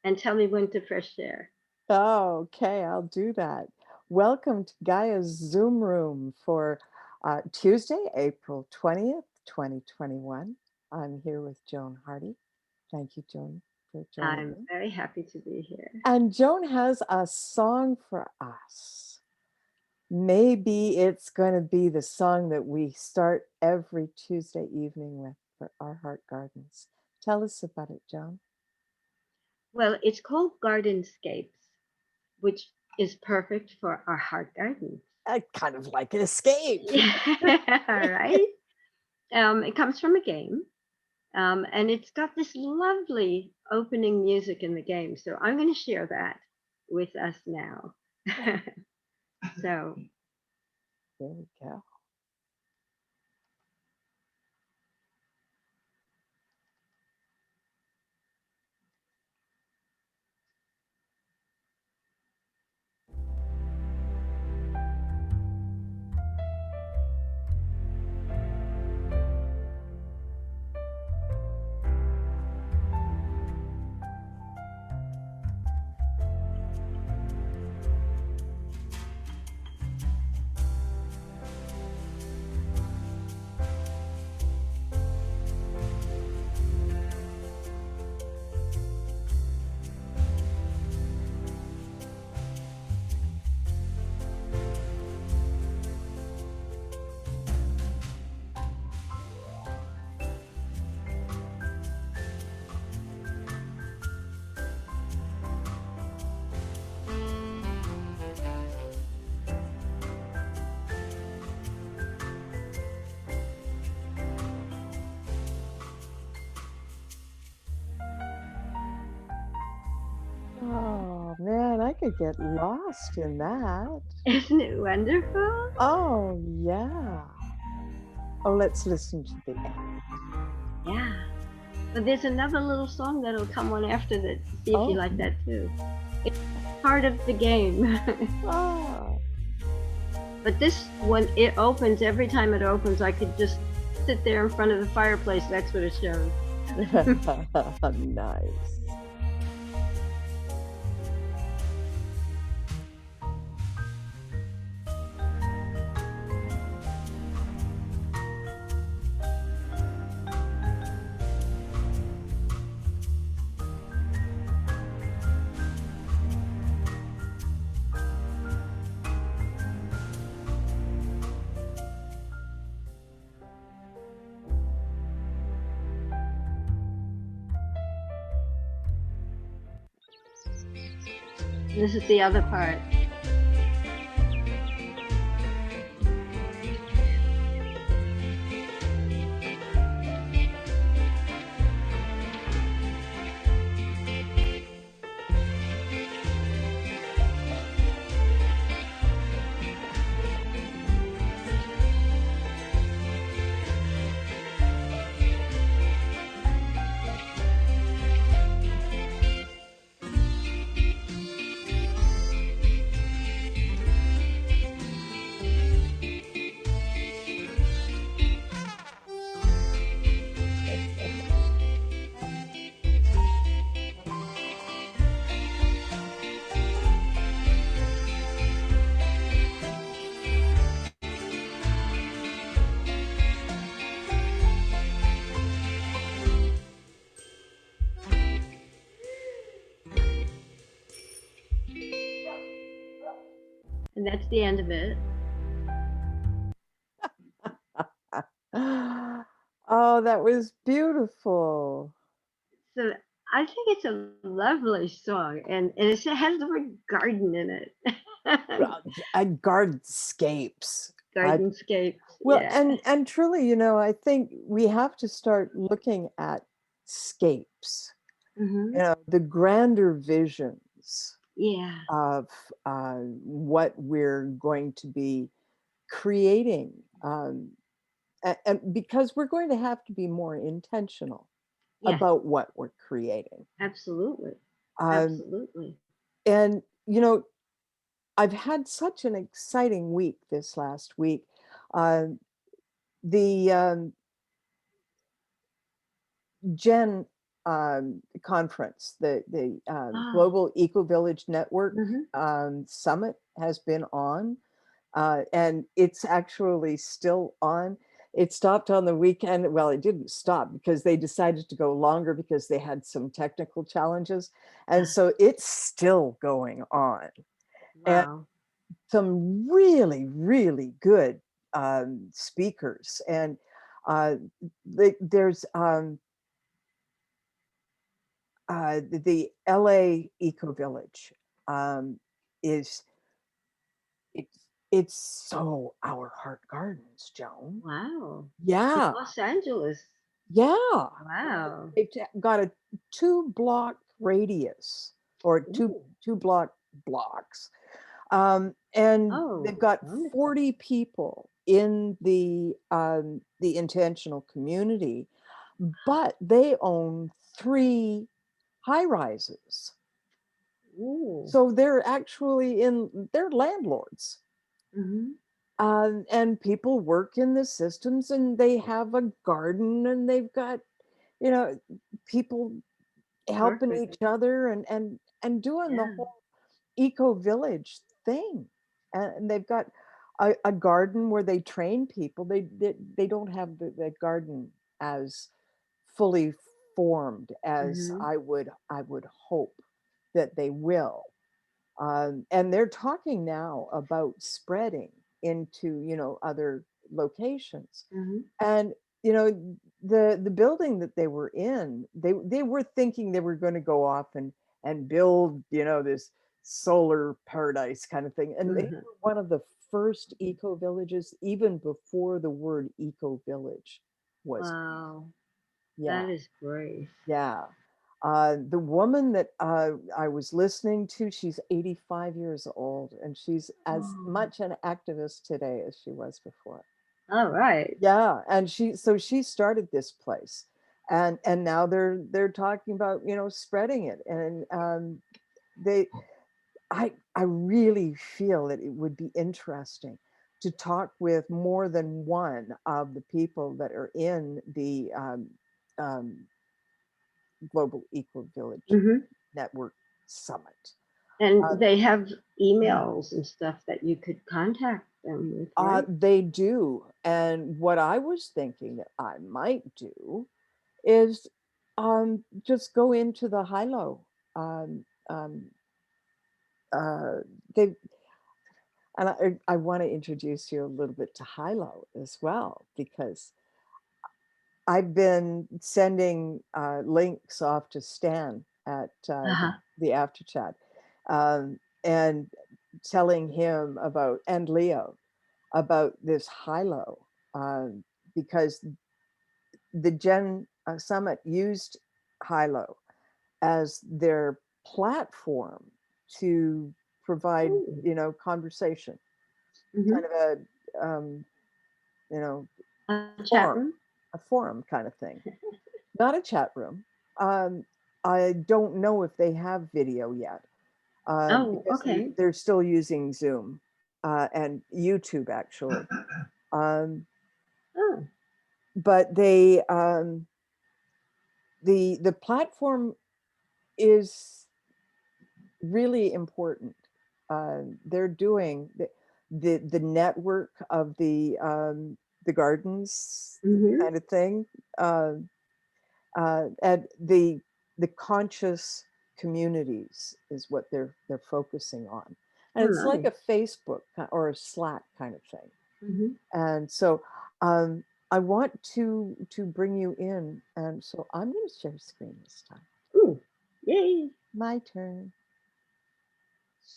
and tell me when to press share. Oh, okay, I'll do that. Welcome to Gaia's Zoom room for Tuesday, April 20th, 2021. I'm here with Joan Hardy. Thank you, Joan, for joining I'm me. very happy to be here. And Joan has a song for us. Maybe it's going to be the song that we start every Tuesday evening with for our heart gardens. Tell us about it, Joan. Well, it's called Gardenscapes, which is perfect for our heart gardens. Kind of like an escape. Yeah, right? It comes from a game, and it's got this lovely opening music in the game. So I'm going to share that with us now. So There we go. Oh man, I could get lost in that. isn't it wonderful? Oh yeah. Oh, let's listen to the end. Yeah. But there's another little song that'll come on after that. See if you Oh, like that too. It's part of the game. oh. But this one, it opens every time it opens. I could just sit there in front of the fireplace. That's what it shows. Nice. This is the other part. And that's the end of it. Oh, that was beautiful. So I think it's a lovely song, and it has the word garden in it. Gardenscapes. I Gardenscapes, Well, yeah. and truly, I think we have to start looking at scapes, Hmm. the grander visions Yeah, of what we're going to be creating. And because we're going to have to be more intentional yes, about what we're creating. absolutely, Um, absolutely. and, I've had such an exciting week this last week. Um, the Jen conference, the Oh. Global Eco Village Network Mm-hmm. Summit has been on, and it's actually still on. It stopped on the weekend. Well, it didn't stop because they decided to go longer because they had some technical challenges. And so it's still going on. And Wow. some really, really good speakers. And there's the LA Eco Village is it's it's so our heart gardens, Joan. Wow. In Yeah, Los Angeles. yeah. Wow. They've got a 2-block radius or Ooh. two block blocks. And they've Oh, got wonderful. 40 people in the intentional community, but they own 3 high rises. Ooh. So they're actually they're landlords. Mm-hmm. And people work in the systems and they have a garden and they've got, you know, people helping Perfect. each other and doing the Yeah. whole eco village thing. And they've got a garden where they train people. They don't have the garden as fully formed as Mm-hmm. I would hope that they will. And they're talking now about spreading into, other locations. Mm-hmm. And you know, the building that they were in, they were thinking they were going to go off and build, this solar paradise kind of thing. And they Mm-hmm. were one of the first eco villages, even before the word eco village was. Wow. Yeah, That is great. yeah. The woman that I was listening to, she's 85 years old, and she's as Oh. much an activist today as she was before. All right. Yeah, and she started this place, and now they're talking about, spreading it, and they I really feel that it would be interesting to talk with more than one of the people that are in the um, Global Eco Village Mm-hmm. Network Summit. And Um, they have emails and stuff that you could contact them with, right? they do, and what I was thinking that I might do is just go into the Hilo. Um, um, uh, they and I want to introduce you a little bit to Hilo as well, because I've been sending links off to Stan at Uh-huh. the after chat, and telling him about, and Leo, about this Hilo, because the Gen Summit used Hilo as their platform to provide, Ooh. conversation, Mm-hmm. kind of a, you know, A chat forum, room? a forum kind of thing, not a chat room. Um, I don't know if they have video yet, Oh, because okay. they're still using Zoom and YouTube actually. Um, Oh. but the platform is really important. They're doing the network of the gardens Mm-hmm. kind of thing, uh, and the conscious communities is what they're focusing on, and Oh, it's like nice. a Facebook or a Slack kind of thing. Mm-hmm. And so I want to bring you in, and so I'm going to share screen this time. Ooh. Yay. My turn.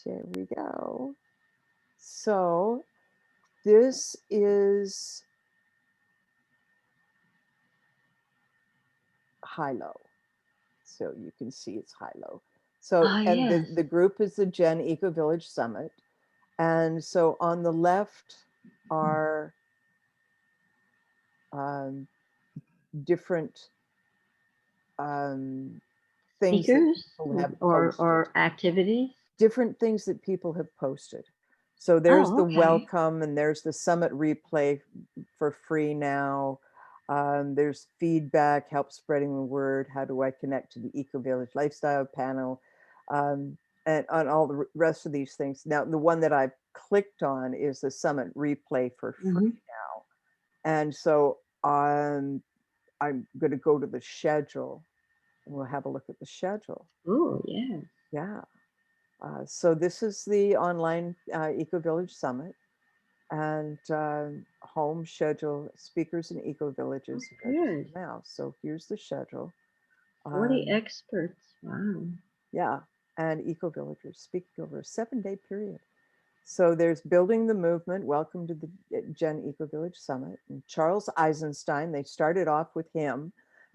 Here we go. So this is Hilo. So you can see it's Hilo. So, Ah, and yes. the group is the Gen Eco Village Summit. And so on the left are um, different um, things that Speakers people have or posted, activities? different things that people have posted. So there's Oh, the okay. welcome, and there's the summit replay for free now. There's feedback, help spreading the word. How do I connect to the Eco Village Lifestyle Panel? And on all the rest of these things. Now, the one that I've clicked on is the Summit Replay for free now. And so I'm going to go to the schedule and we'll have a look at the schedule. Oh, yeah. Yeah. So this is the online Eco Village Summit and home schedule speakers and eco villages Good. now. So here's the schedule. 40 experts. Wow. Yeah. And eco villagers speaking over a 7-day period. So there's Building the Movement. Welcome to the Gen Eco Village Summit. And Charles Eisenstein, they started off with him,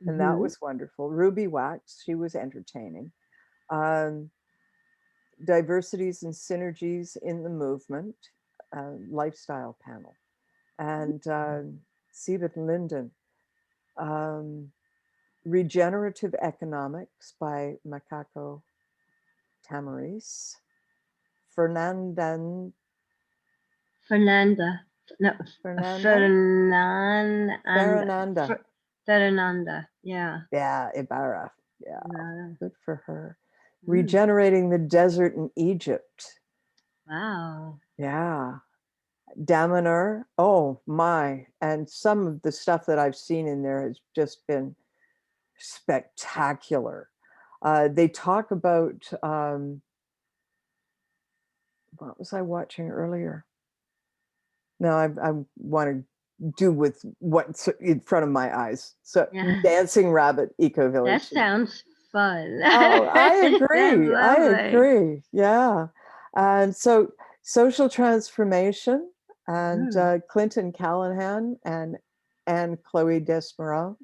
and that was wonderful. Ruby Wax, she was entertaining. Diversities and Synergies in the Movement, Lifestyle Panel. And Siebert Linden, Regenerative Economics by Macaco Tamaris. Fernanda. Yeah. Yeah, Ibarra. Yeah, good for her. Regenerating the Desert in Egypt. Wow. Yeah. Daminar. Oh my. And some of the stuff that I've seen in there has just been spectacular. They talk about, what was I watching earlier? No, I want to do with what's in front of my eyes. So Dancing Rabbit Eco Village. That sounds fun. Oh, I agree. I agree. Yeah. And so Social Transformation and Clinton Callahan and Chloe Desmereau.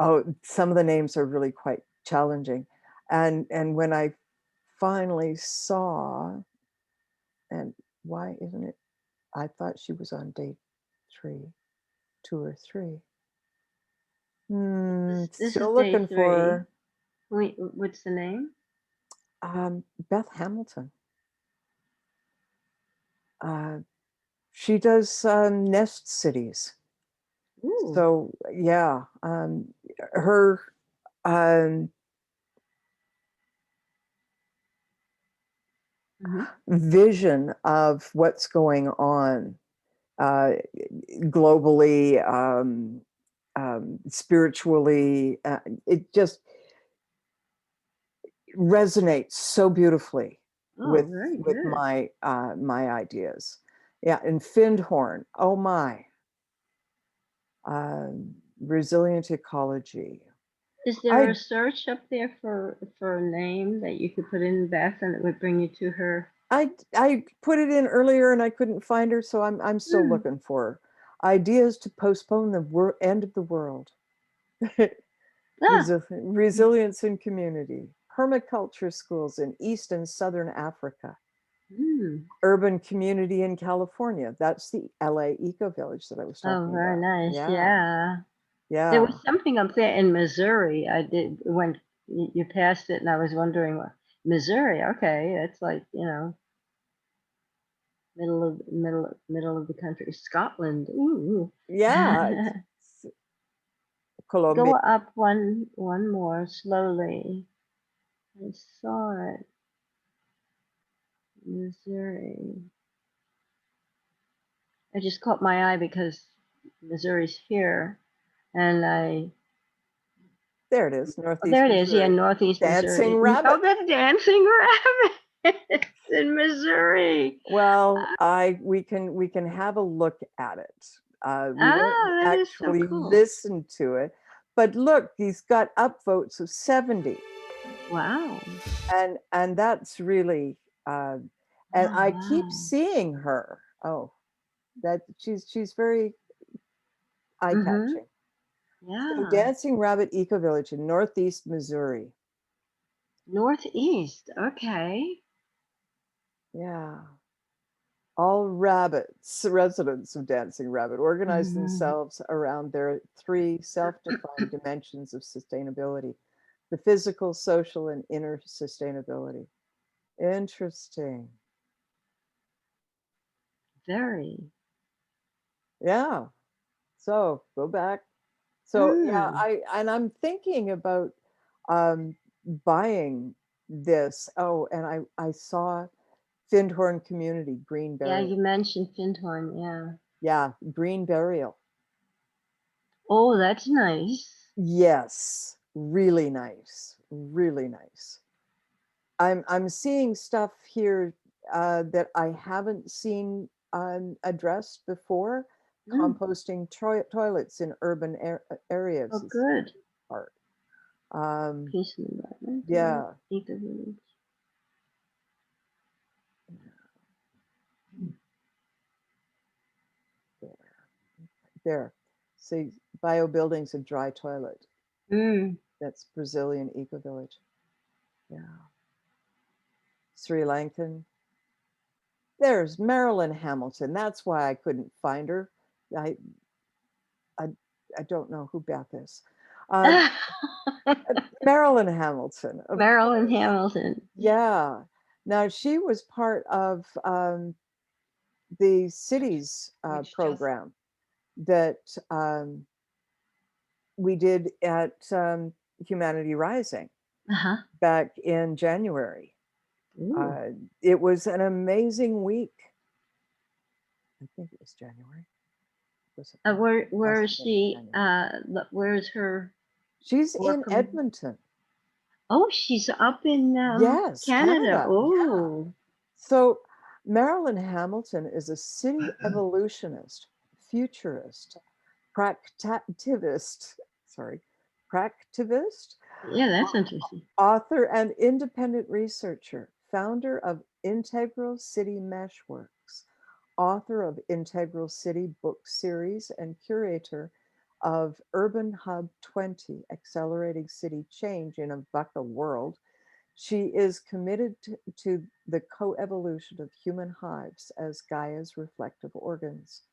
Oh, some of the names are really quite challenging. And when I finally saw, and why isn't it? I thought she was on day 2 or 3. This Still is looking for her. Wait, what's the name? Beth Hamilton. She does Nest Cities. Ooh. So yeah, her vision of what's going on globally, spiritually, it just resonates so beautifully with my my ideas. Yeah, and Findhorn, oh my. Resilient ecology. Is there a search up there for a name that you could put in, Beth, and it would bring you to her? I put it in earlier and I couldn't find her, so I'm still looking for her. Ideas to postpone the end of the world. Resilience in community. Permaculture schools in East and Southern Africa. Urban community in California. That's the LA Eco Village that I was talking about. Oh, very nice. Yeah. There was something up there in Missouri. I did when you passed it, and I was wondering what Missouri. Okay, that's like, you know, middle of the country. Scotland. Ooh. Yeah. Go up one more slowly. I saw it. Missouri. It just caught my eye because Missouri's here, and there it is, Northeast. There it is. Yeah, Northeast Dancing Missouri. Rabbit. Oh, the Dancing Rabbit in Missouri. Well, we can have a look at it. We won't actually listen to it, but look, he's got upvotes of 70. Wow. And that's really and I keep seeing her. Oh, that she's very eye-catching. Yeah. So Dancing Rabbit Eco Village in Northeast Missouri. Northeast. Okay. Yeah. All rabbits, residents of Dancing Rabbit, organize themselves around their 3 self-defined dimensions of sustainability: the physical, social, and inner sustainability. Interesting. Very. Yeah. So go back. So yeah, Mm. I'm thinking about um, buying this. Oh, and I saw Findhorn Community Green Yeah, Burial. you mentioned Findhorn. Yeah. Yeah, Green Burial. Oh, that's nice. Yes, really nice, really nice. I'm seeing stuff here that I haven't seen addressed before. Mm. Composting toilets in urban Oh, areas is good. part. Um, Peace and environment. yeah, Eco-village. there, there. See, bio buildings and dry toilet. Mm. That's Brazilian eco village. Yeah, Sri Lankan. There's Marilyn Hamilton. That's why I couldn't find her. I I, I don't know who Beth is. Uh, Marilyn Hamilton, of Marilyn course. Hamilton. Yeah. Now she was part of the cities program that we did at Humanity Rising Uh-huh. back in January. Ooh. It was an amazing week. I think it was January. Was it not? Where Must is have been she? January. Where's her She's work? in Edmonton. Oh, she's up in Yes, Canada. Canada. Yeah. Oh, So Marilyn Hamilton is a city evolutionist, futurist, practivist, sorry, practivist, yeah, that's interesting. author and independent researcher, founder of Integral City Meshworks, author of Integral City book series, and curator of Urban Hub 20, Accelerating City Change in a VUCA World. She is committed to the coevolution of human hives as Gaia's reflective organs.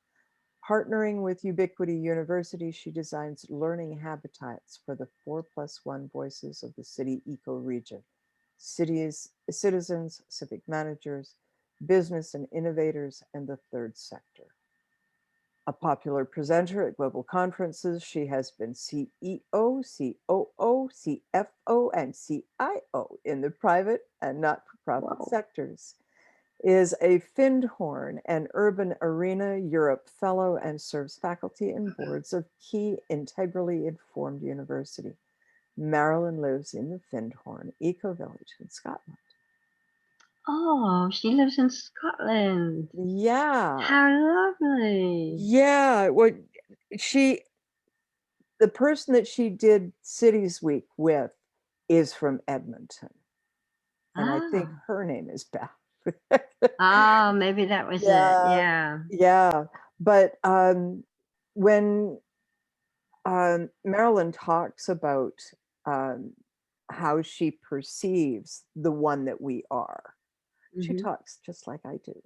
Partnering with Ubiquity University, she designs learning habitats for the 4+1 voices of the city ecoregion: cities, citizens, civic managers, business and innovators, and the third sector. A popular presenter at global conferences, she has been CEO, COO, CFO, and CIO in the private and not-for-profit Wow. sectors. Is a Findhorn and Urban Arena Europe Fellow and serves faculty and boards of key integrally informed university. Marilyn lives in the Findhorn Eco Village in Scotland. Oh, she lives in Scotland. Yeah, How lovely. yeah. What she, the person that she did Cities Week with, is from Edmonton, and I think Ah. her name is Beth. Ah, maybe that was it. Yeah, Yeah. yeah. But when Marilyn talks about um, how she perceives the one that we are. She Mm-hmm. talks just like I do.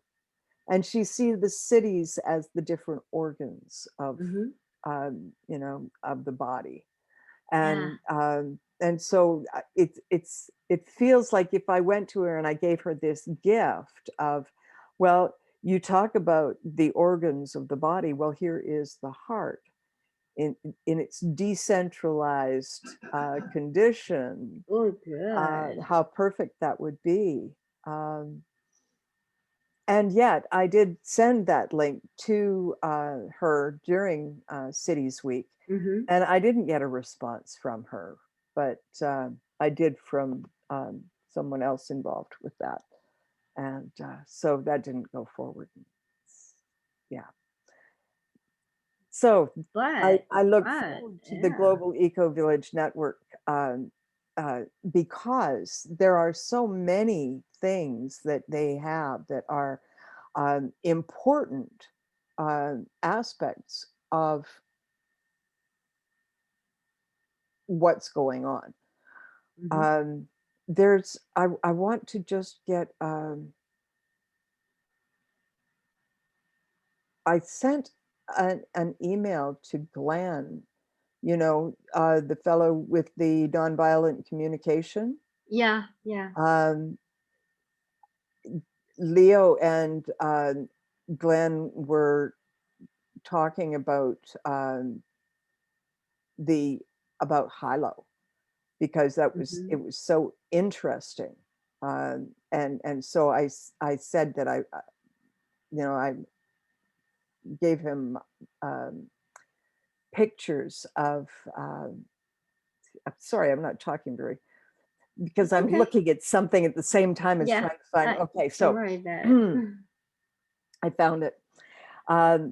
And she sees the cities as the different organs of, Mm-hmm. of the body. Yeah. And so it feels like if I went to her and I gave her this gift of, well, you talk about the organs of the body. Well, here is the heart in its decentralized condition, Oh, good. how perfect that would be. Um, and yet, I did send that link to her during Cities Week, Mm-hmm. and I didn't get a response from her, but I did from someone else involved with that. And so that didn't go forward. Yeah. So But I look but forward to the yeah. Global Eco Village Network because there are so many things that they have that are important aspects of what's going on. Mm-hmm. Um, I want to just get, I sent an email to Glenn, the fellow with the nonviolent communication. Yeah, yeah. Um, Leo and Glenn were talking about about Hilo, because Mhm. it was so interesting. And so I said that I gave him um, pictures of. I'm sorry, I'm not talking very, because It's I'm okay. looking at something at the same time as Yeah. trying to find. Okay, Don't so worry about it. I found it.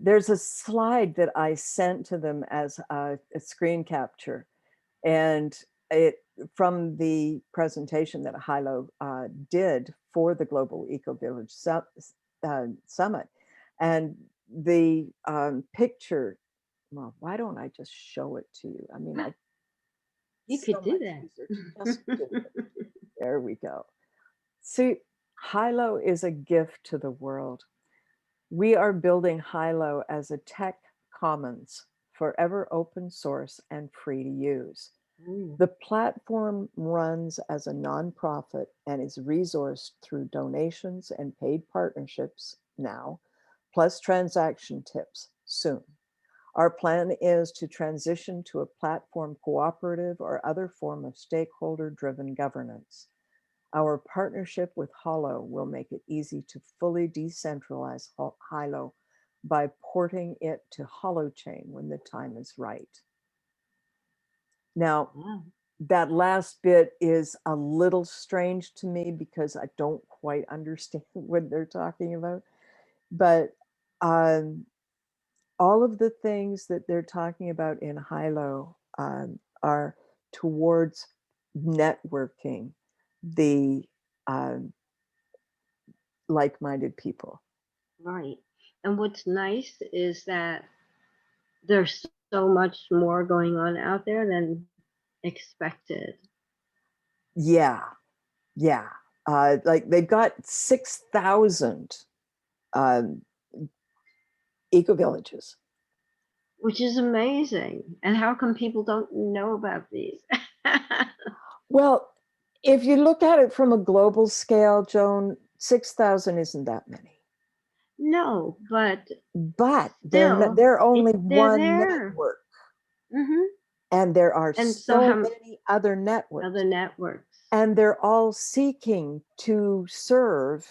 There's a slide that I sent to them as a screen capture, and it from the presentation that Hilo did for the Global Eco Village Summit, and the picture. Well, why don't I just show it to you? I mean, You so could do much easier to just that. do it. There we go. See, Hilo is a gift to the world. We are building Hilo as a tech commons, forever open source and free to use. Ooh, The platform runs as a nonprofit and is resourced through donations and paid partnerships now, plus transaction tips soon. Our plan is to transition to a platform cooperative or other form of stakeholder-driven governance. Our partnership with Hilo will make it easy to fully decentralize Hilo by porting it to Holochain when the time is right. Now, wow. that last bit is a little strange to me because I don't quite understand what they're talking about. But all of the things that they're talking about in Hilo are towards networking the um, like-minded people. Right. And what's nice is that there's so much more going on out there than expected. Yeah, yeah. Like they've got 6,000 um, eco villages. Which is amazing. And how come people don't know about these? Well, if you look at it from a global scale, Joan, 6,000 isn't that many. No, but But still, they're only they're one there. network, Hmm. and there are And so so how many other other networks, networks, and they're all seeking to serve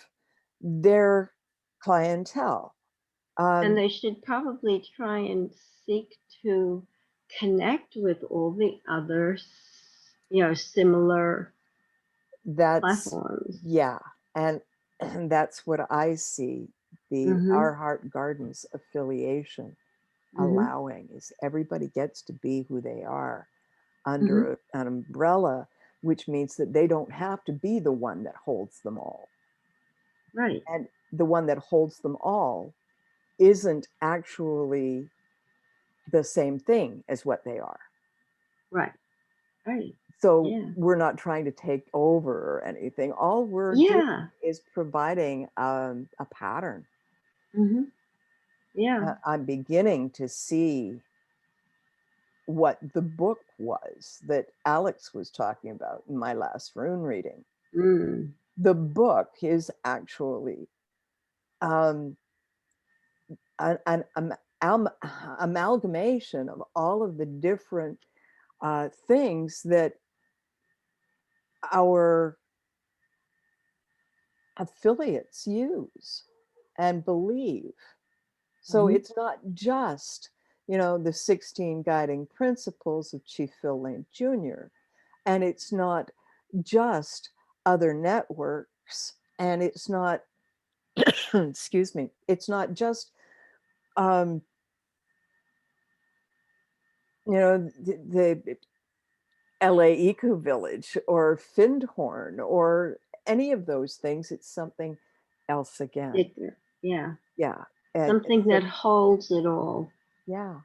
their clientele. and Um, they should probably try and seek to connect with all the other, similar that's platforms. yeah, and, and that's what I see the Hmm. Our Heart Gardens affiliation Hmm. allowing, is everybody gets to be who they are Hmm. under an umbrella, which means that they don't have to be the one that holds them all. Right, And the one that holds them all isn't actually the same thing as what they are. right, right. So Yeah, we're not trying to take over or anything. All we're doing yeah. is providing a pattern. Hmm. Yeah. I'm beginning to see what the book was that Alex was talking about in my last rune reading. Mm. The book is actually um, an amalgamation of all of the different things that our affiliates use and believe. So Hmm. it's not just, the 16 guiding principles of Chief Phil Lane Jr., and it's not just other networks, and it's not, excuse me, it's not just, um, the LA Eco Village or Findhorn or any of those things. It's something else again. Yeah. Yeah. And Something so, that holds it all. yeah,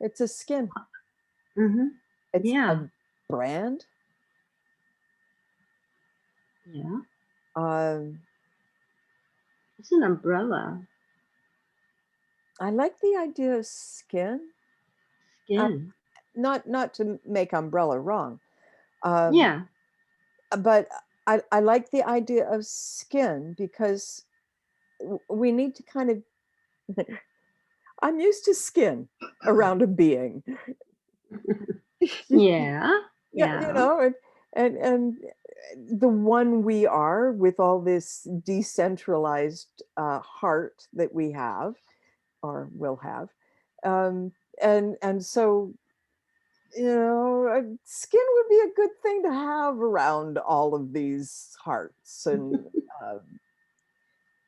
it's a skin, Hmm. it's a Yeah. brand. Yeah. Um, It's an umbrella. I like the idea of skin, uh, Skin. not to make umbrella wrong, um, Yeah. but I like the idea of skin because we need to kind of I'm used to skin around a being. Yeah, Yeah, yeah. and the one we are with all this decentralized heart that we have or will have, um, and so skin would be a good thing to have around all of these hearts uh,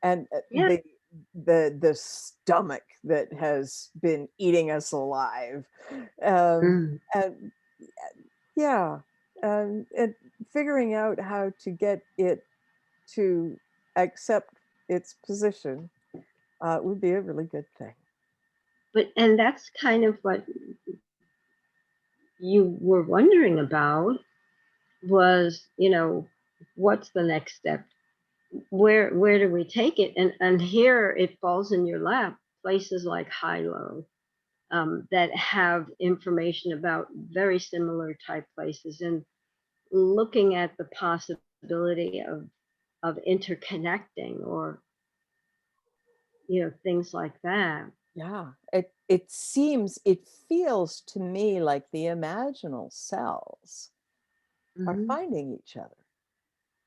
and Yeah. the stomach that has been eating us alive, Mm. and yeah, and figuring out how to get it to accept its position would be a really good thing. And that's kind of what you were wondering about was, what's the next step? Where do we take it? And here it falls in your lap. Places like Hilo, that have information about very similar type places, and looking at the possibility of interconnecting, or things like that. Yeah, it feels to me like the imaginal cells are Hmm. finding each other.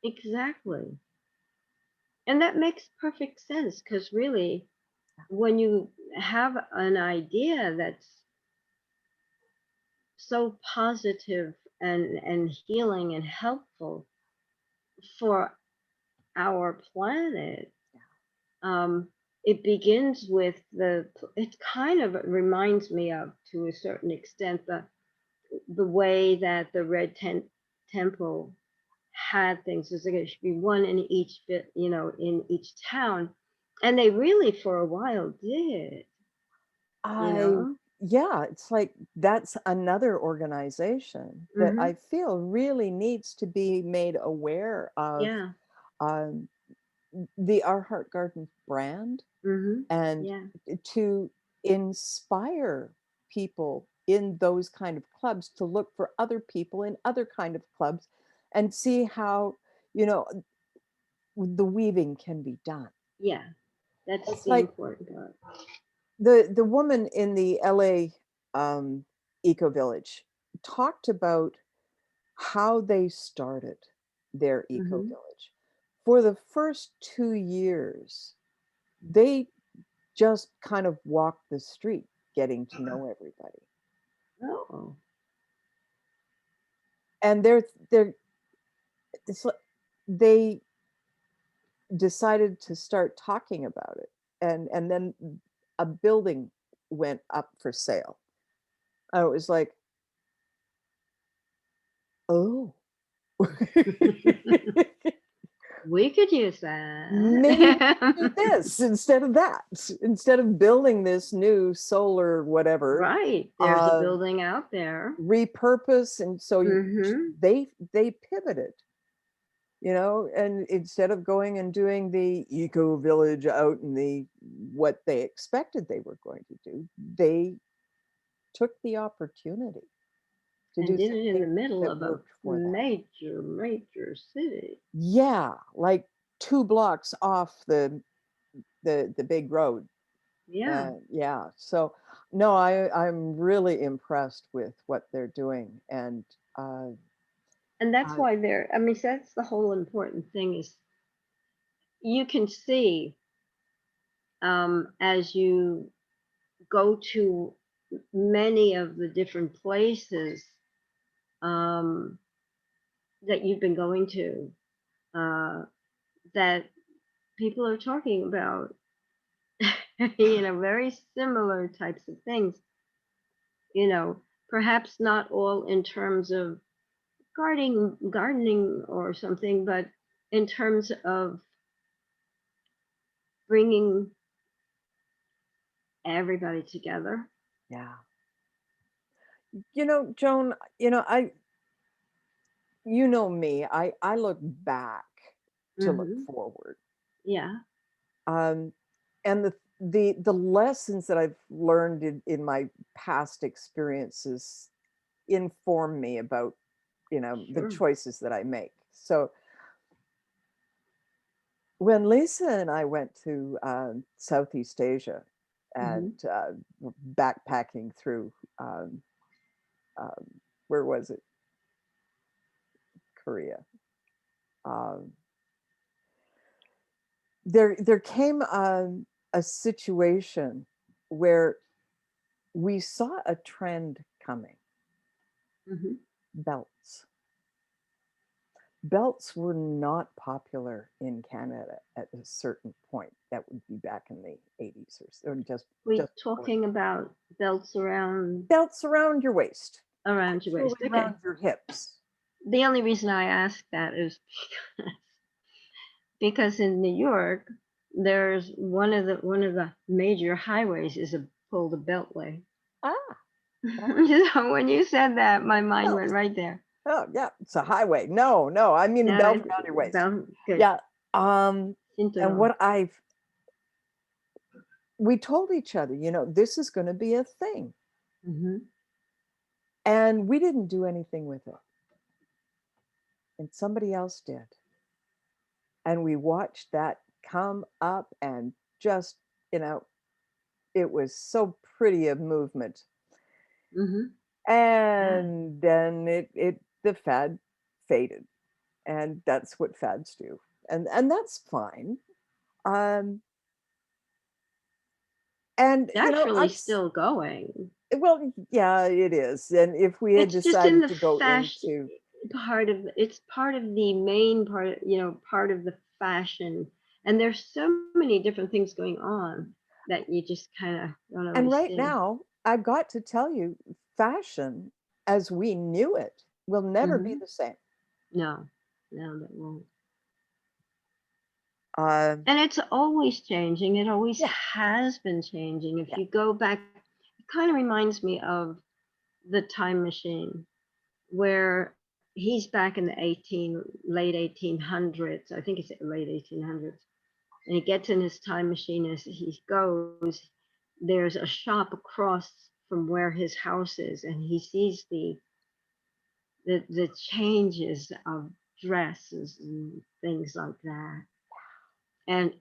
Exactly. And that makes perfect sense, because really, when you have an idea that's so positive and healing and helpful for our planet, um, it begins with it kind of reminds me of, to a certain extent, the way that the temple had things. Is there should be one in each bit, in each town, and they really for a while did, you I know. Yeah, it's like that's another organization that Hmm. I feel really needs to be made aware of Yeah. um, the Our Heart Garden brand, Hmm. and Yeah. to inspire people in those kind of clubs to look for other people in other kind of clubs and see how you know the weaving can be done. Yeah. That's It's the like important part. the woman in the LA eco village talked about how they started their eco Hmm. village. For the first 2 years, they just kind of walked the street getting to know everybody. Oh. And they're it's like they decided to start talking about it. And then a building went up for sale. And it was like, oh. We could use Maybe we that. do this instead of that. Instead of building this new solar whatever, Right. There's a uh, building out there. repurpose. And so Hmm. they pivoted, and instead of going and doing the eco village out in the what they expected they were going to do, they took the opportunity to And do did it in the something middle that of a worked for them. major city. Yeah, like 2 blocks off the big road. Yeah. Yeah, so no, I'm really impressed with what they're doing, and uh, And that's uh, why I mean, that's the whole important thing, is you can see, as you go to many of the different places, um, that you've been going to, uh, that people are talking about, very similar types of things, you know, perhaps not all in terms of gardening or something, but in terms of bringing everybody together. yeah, Joan, me, I look back to look Hmm. forward. Yeah. Um, and the lessons that I've learned in my past experiences inform me about, the Sure. choices that I make. So when Lisa and I went to Southeast Asia, and backpacking through, um, um, where was it? Korea. Um, there came a situation where we saw a trend coming. Hmm. Belts. Belts were not popular in Canada at a certain point. That would be back in the 80s or We just talking about belts belts around your waist, around your actually waist. Okay. around your hips. The only reason I ask that is because in New York, there's one of the major highways is a pull the beltway. Ah, ah, So when you said that, my mind went belts. right there. Oh, yeah, it's a highway. No, no, I mean the No, belt around your waist. belt good. Yeah. And Cinturón. what we told each other, this is going to be a thing. Hmm. And we didn't do anything with it. And somebody else did. And we watched that come up and just, you know, it was so pretty a movement. Hmm. Yeah. And then the fad faded. And that's what fads do. And that's fine. Um, and It's actually still going. well, yeah, it is. And if we had It's just in decided the to go fashion into, it's part of the main part, part of the fashion. And there's so many different things going on that you just kind of don't and always right see. now, I've got to tell you, fashion as we knew it will never be Hmm. the same. No, no, that won't. Um, And it's always changing. It always yeah, has been changing. If yeah, you go back, it kind of reminds me of the time machine, where he's back in the late 1800s. I think it's late 1800s, and he gets in his time machine. As he goes, there's a shop across from where his house is, and he sees the changes of dresses and things like that. And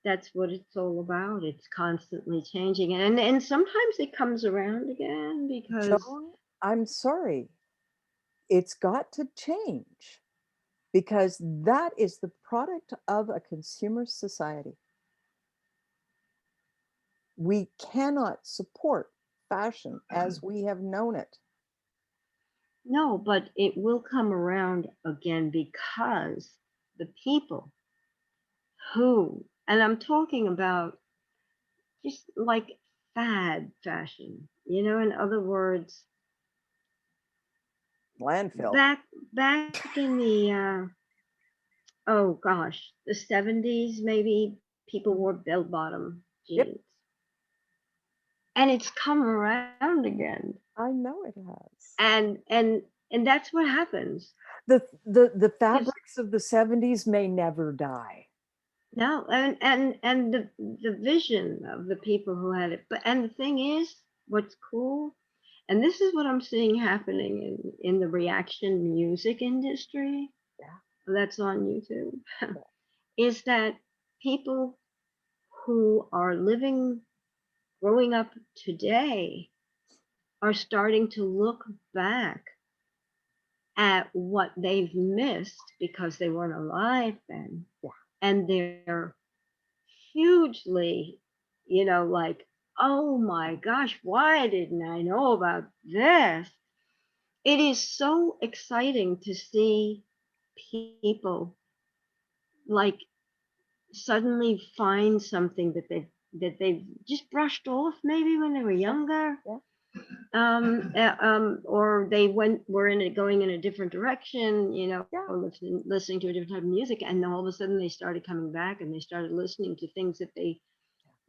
that's what it's all about. It's constantly changing, and sometimes it comes around again because Joan, I'm sorry. It's got to change because that is the product of a consumer society. We cannot support fashion as we have known it. no, but it will come around again because the people who, and I'm talking about just like fad fashion, in other words, Landfill. back in the oh gosh, the 70s maybe, people wore bell bottom Yep, jeans, and it's come around again, I know it has. and that's what happens. The Because fabrics of the 70s may never die. no, and the vision of the people who had it, but and the thing is, what's cool, and this is what I'm seeing happening in the reaction music industry Yeah, that's on YouTube, yeah. is that people who are growing up today, are starting to look back at what they've missed because they weren't alive then, Yeah. and they're hugely, like, oh my gosh, why didn't I know about this? It is so exciting to see people like suddenly find something that they've just brushed off maybe when they were Yeah, younger, yeah, or they were going in a different direction, yeah, listening to a different type of music, and then all of a sudden they started coming back and they started listening to things that they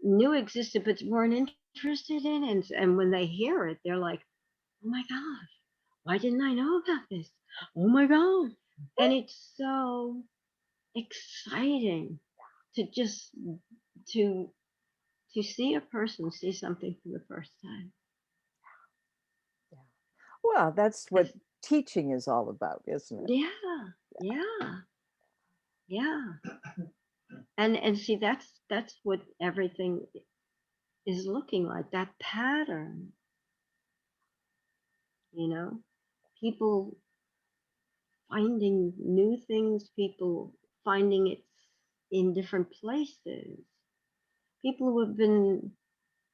knew existed but weren't interested in, and when they hear it, they're like, oh my gosh, why didn't I know about this? Oh my god. And it's so exciting to just to to see a person see something for the first time. yeah. Well, that's what That's, teaching is all about, isn't it? yeah, yeah, yeah. And see, that's what everything is looking like, that pattern, you know, people finding new things, people finding it in different places, people who have been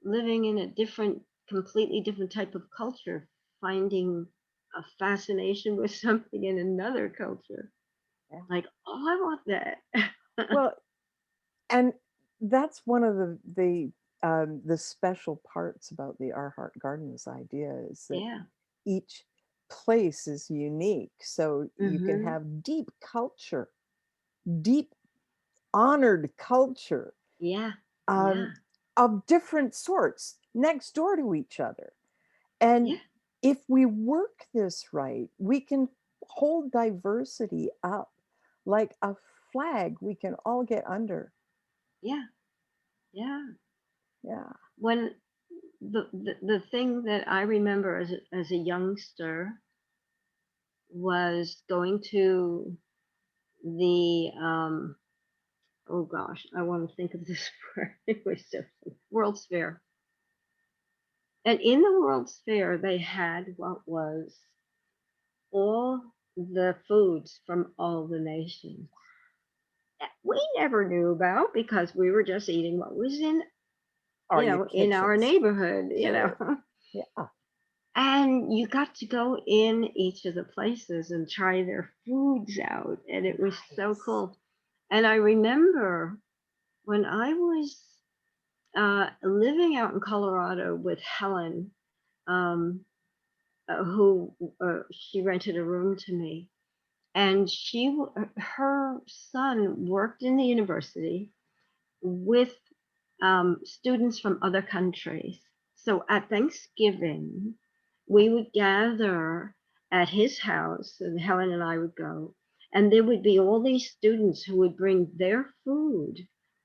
living in a different, completely different type of culture, finding a fascination with something in another culture. Yeah. Like, oh, I want that. Well, and that's one of the special parts about the Our Heart Gardens idea is that Yeah. each place is unique. So you can Mm-hmm. have deep culture, deep honored culture, Yeah. um, Yeah. of different sorts next door to each other. And Yeah. if we work this right, we can hold diversity up like a flag we can all get under. Yeah. Yeah. Yeah. When the thing that I remember as a youngster was going to the oh gosh, I want to think of this word. It was so World's Fair. And in the World's Fair, they had what was all the foods from all the nations that we never knew about because we were just eating what was in, Are your in our kitchens? neighborhood, Sure. Yeah. And you got to go in each of the places and try their foods out, and it was so Nice. cool. And I remember when I was living out in Colorado with Helen, um, who she rented a room to me, and her son worked in the university with students from other countries. So at Thanksgiving, we would gather at his house, and Helen and I would go, and there would be all these students who would bring their food,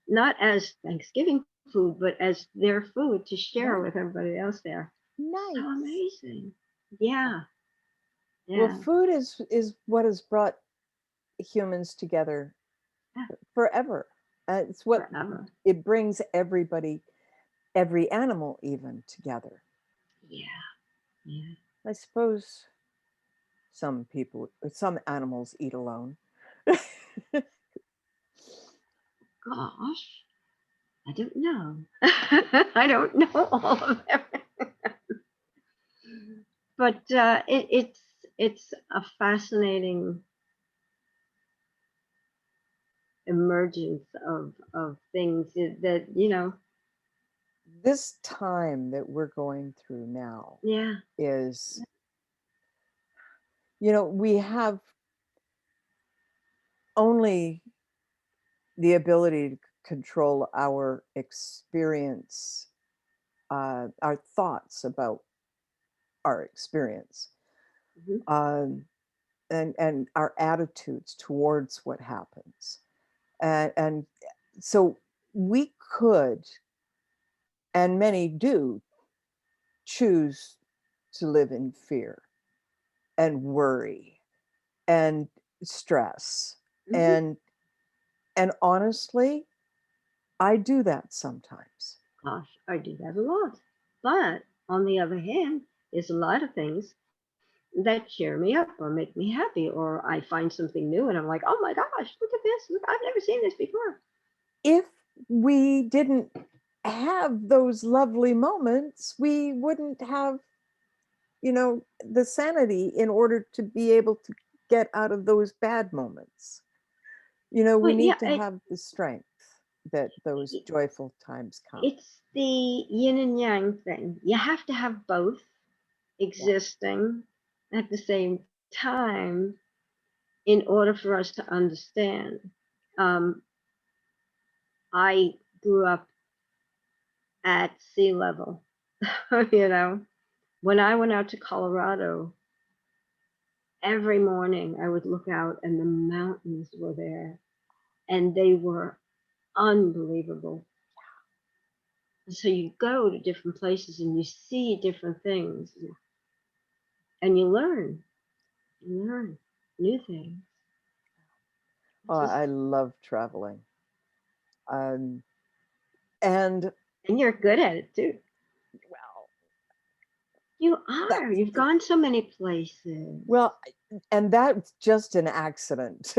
not as Thanksgiving food, but as their food to share Yeah. with everybody else there. So Nice. amazing. Yeah. Yeah, Well, yeah, food is what has brought humans together yeah, forever. It's what forever. it brings everybody, every animal even together. Yeah, yeah. I suppose some animals eat alone. Gosh, I don't know. I don't know all of them. But it's a fascinating emergence of things that This time that we're going through now yeah, is, we have only the ability to control our experience, our thoughts about our experience, mhm, um, and our attitudes towards what happens. And so we could, and many do, choose to live in fear and worry and stress. mhm. And honestly, I do that sometimes. Gosh, I do that a lot. But on the other hand, there's a lot of things that cheer me up or make me happy, or I find something new and I'm like, oh my gosh, look at this! Look, I've never seen this before. If we didn't have those lovely moments, we wouldn't have, the sanity in order to be able to get out of those bad moments. We Well, yeah, need to have the strength that those joyful times come. it's the yin and yang thing. You have to have both Yeah. existing at the same time in order for us to understand. Um, I grew up at sea level. you know, when I went out to Colorado, every morning I would look out and the mountains were there and they were unbelievable. So you go to different places and you see different things and you learn new things. Oh, It's just, I love traveling. Um, and And you're good at it too. Well, You are. that's You've gone so many places. well, and that's just an accident.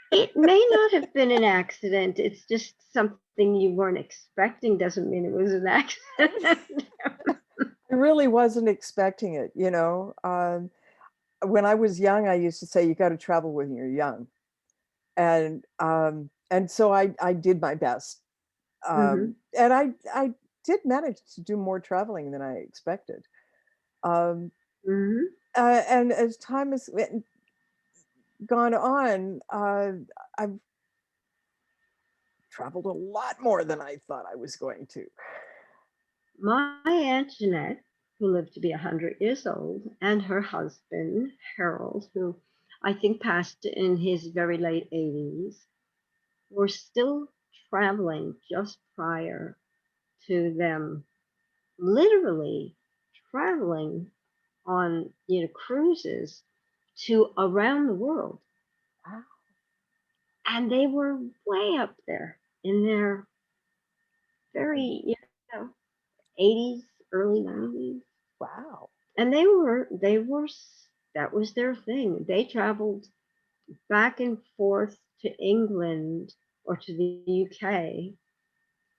It may not have been an accident. It's just something you weren't expecting doesn't mean it was an accident. I really wasn't expecting it, when I was young, I used to say you got to travel when you're young, and so I did my best, Hmm. and I did manage to do more traveling than I expected, um, Hmm. and as time has gone on, I've traveled a lot more than I thought I was going to. My Aunt Jeanette, who lived to be 100 years old, and her husband, Harold, who I think passed in his very late 80s, were still traveling just prior to them literally traveling on cruises to around the world, Wow, and they were way up there in their very 80s, early 90s, wow, and that was their thing. They traveled back and forth to England or to the UK,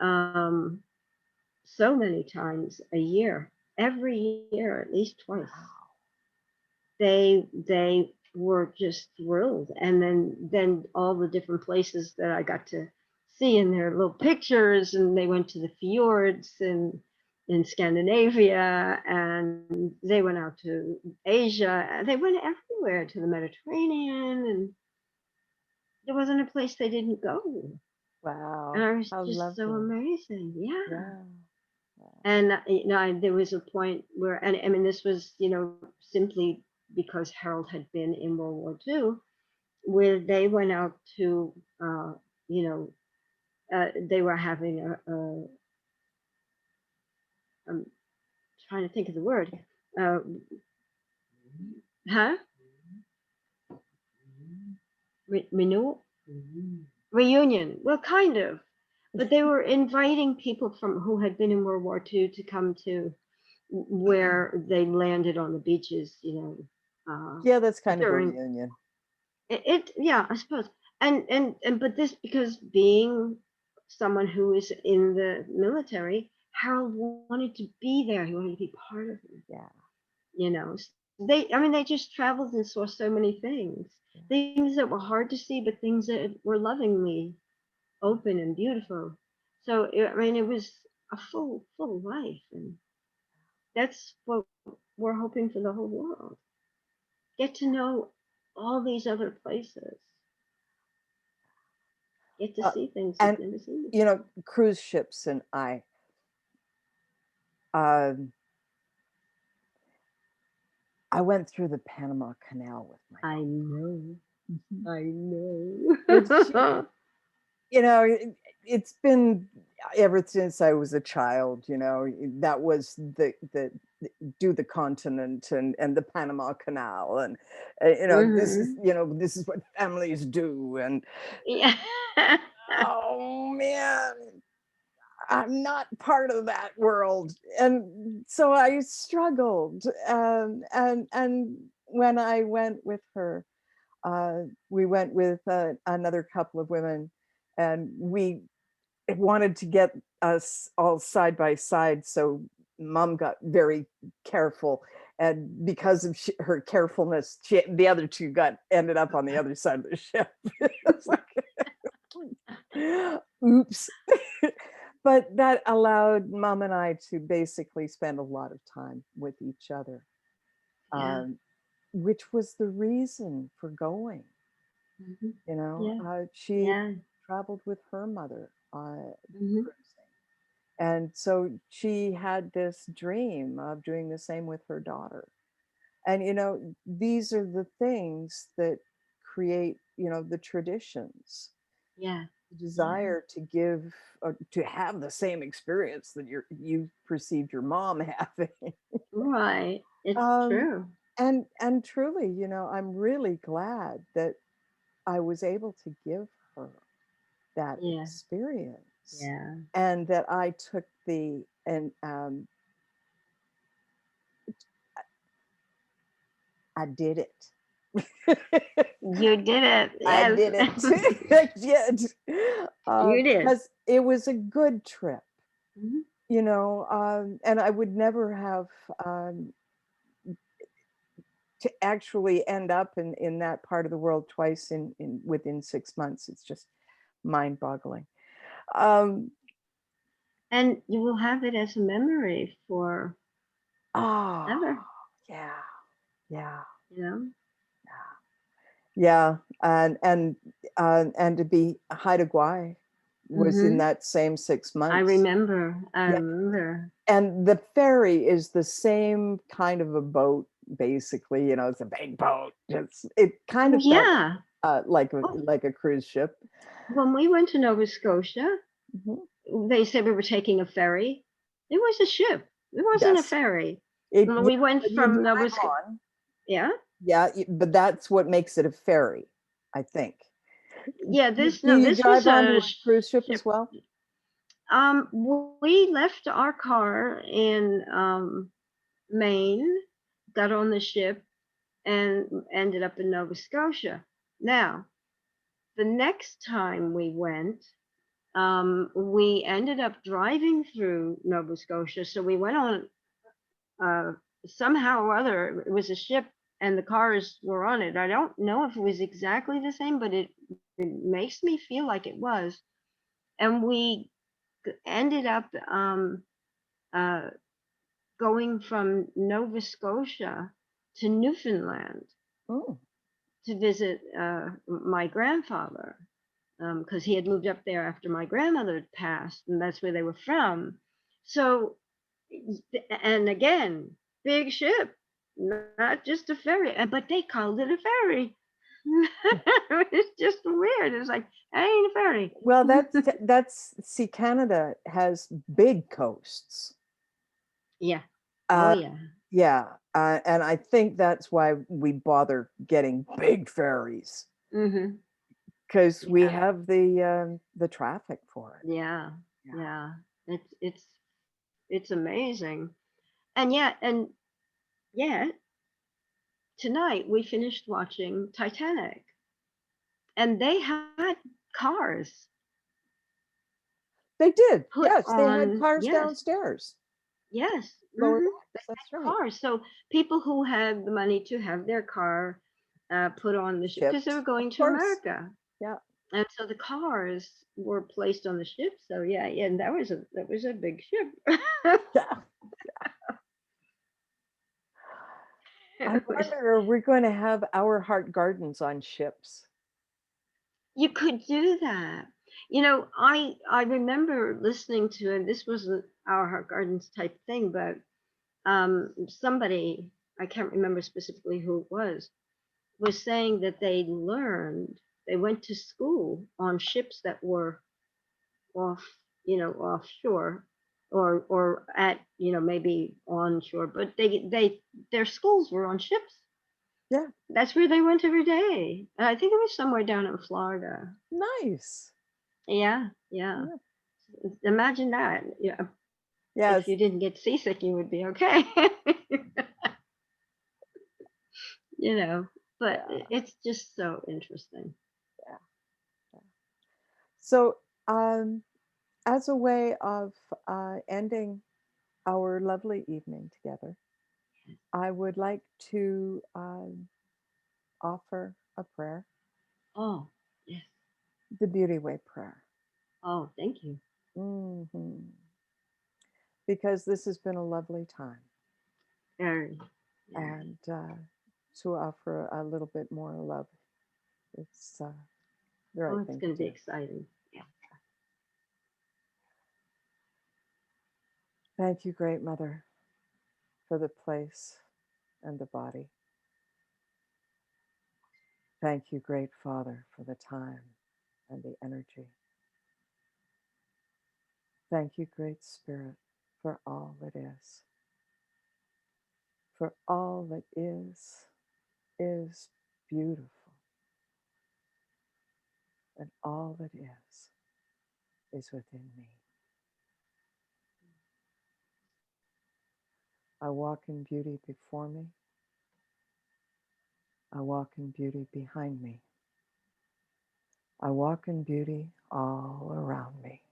um, so many times a year, every year at least twice. wow. They were just thrilled, and then all the different places that I got to see in their little pictures, and they went to the fjords in Scandinavia, and they went out to Asia, and they went everywhere to the Mediterranean, and there wasn't a place they didn't go. And Wow, I was how just so lovely. amazing. Yeah. Yeah. Wow. And there was a point where, and I mean, this was simply because Harold had been in World War II, where they went out to, you know, they were having I'm trying to think of the word, uh, huh? Renewal, reunion. Well, kind of, but they were inviting people from who had been in World War II to come to where they landed on the beaches, Yeah, that's kind of a during reunion. yeah, I suppose. And but this, because being someone who is in the military, Harold wanted to be there. He wanted to be part of it. Yeah. I mean, they just traveled and saw so many Yeah. things that were hard to see, but things that were lovingly open and beautiful. So I mean, it was a full life, and that's what we're hoping for the whole world. Get to know all these other places. Get to Uh, see things and you've never seen you know, before. cruise ships and um, I went through the Panama Canal with my I mom. know. Mhm. I Which, know. it's been ever since I was a child, that was the do the continent and the Panama Canal. And, Hmm. this is what families do. And, Yeah. oh man, I'm not part of that world. And so I struggled. And when I went with her, we went with another couple of women, and we wanted to get us all side by side. So mom got very careful. And because of her carefulness, the other two ended up on the other side of the ship. It's like, oops. But that allowed mom and I to basically spend a lot of time with each other, Yeah. um, which was the reason for going. Hmm. Yeah. She Yeah. traveled with her mother Hmm. cruising. And so she had this dream of doing the same with her daughter. And, these are the things that create, the traditions, Yeah. the Yeah. desire to give, to have the same experience that you perceived your mom having. Right. It's um, true. and truly, I'm really glad that I was able to give her that Yeah. experience. once, Yeah. and that I took and I did it. You did it. I Yes. did it. I did. You did. Because it was a good trip, Mhm. and I would never have um, to actually end up in that part of the world twice in within 6 months. It's just mind-boggling. Um, And you will have it as a memory for oh, ever, yeah, yeah, you know? yeah, and to be Haida Gwaii was in Hmm. that same six I months. remember. I Yeah, remember. and the ferry is the same kind of a boat, basically. It's a big boat. It kind Oh, of felt yeah. Oh, like a cruise ship. when we went to Nova Scotia, Mhm. they said we were taking a ferry. It was a ship. It wasn't a Yes, ferry. it When yeah, we went but you from Nova drive Scotia, on. yeah, Yeah, but that's what makes it a ferry, I think. yeah. Do No, you this was drive onto a a cruise ship as ship. well? We left our car in Maine, got on the ship, and ended up in Nova Scotia. Now, the next time we went, we ended up driving through Nova Scotia. So we went on uh, somehow or other. It was a ship, and the cars were on it. I don't know if it was exactly the same, but it makes me feel like it was. And we ended up uh, going from Nova Scotia to Newfoundland Mm, to visit my grandfather because he had moved up there after my grandmother had passed, and that's where they were from. So, and again, big ship, not just a ferry, but they called it a ferry. It's just weird. It's like, I ain't a ferry. well, see, Canada has big coasts. Yeah. Oh, Uh, yeah. yeah, and I think that's why we bother getting big ferries, Hmm. because we Yeah. have the traffic for it. Yeah. Yeah. Yeah. It's amazing. And yet, tonight we finished watching Titanic, and they had cars They did. put Yes, they had on. cars Yes, downstairs, yes, lower they decks. That's had right. cars. So people who had the money to have their car put on the ship because they Shipped, were of going to course. America, Yeah. and so the cars were placed on the ship. So yeah, yeah, and that was a big ship. Yeah. I It was. wonder, are we going to have our heart gardens on ships? You could do that. I remember listening to, and this wasn't our Heart Gardens type thing, but somebody, I can't remember specifically who it was saying that they went to school on ships that were off, offshore, or at, maybe onshore, but their schools were on ships. Yeah. That's where they went every day. I think it was somewhere down in Florida. Nice. Yeah, yeah. Yeah. Imagine that. Yeah, if Yes. you didn't get seasick, you would be okay. you know, but Yeah. it's just so interesting. Yeah. Yeah. So, as a way of ending our lovely evening together, I would like to offer a prayer, Oh, yes. the Beauty Way prayer, Oh, thank you. hmm because this has been a lovely time, Very, very. and to offer a little bit more love, it's the Oh, right it's thing going to to be do. exciting. Yeah. Thank you, Great Mother, for the place and the body. Thank you, Great Father, for the time and the energy. Thank you, Great Spirit, for all that is. For all that is beautiful, and all that is is within me. I walk in beauty before me. I walk in beauty behind me. I walk in beauty all around me.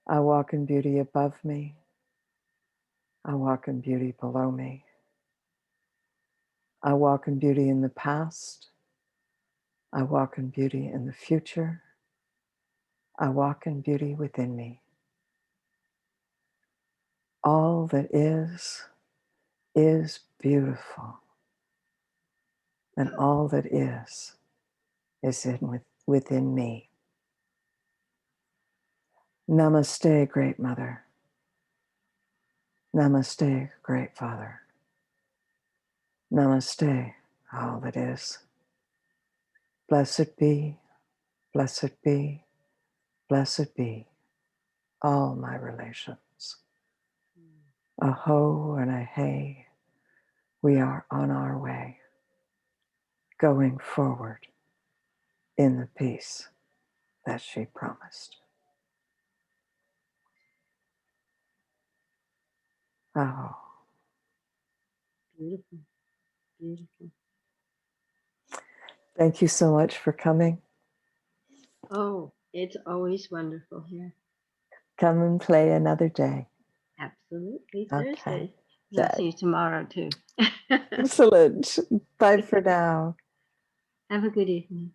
I walk in beauty above me. I walk in beauty below me. I walk in beauty in the past. I walk in beauty in the future. I walk in beauty within me. All that is beautiful. And all that is within me. Namaste, Great Mother. Namaste, Great Father. Namaste, all that is. Blessed be, blessed be, blessed be, all my relations. A ho and a hey, we are on our way, going forward in the peace that she promised. Oh. Beautiful, beautiful. Thank you so much for coming. Oh, it's always wonderful here. Come and play another day. Absolutely. Okay. Thursday. And I'll see you tomorrow too. Excellent. Bye for now. Have a good evening.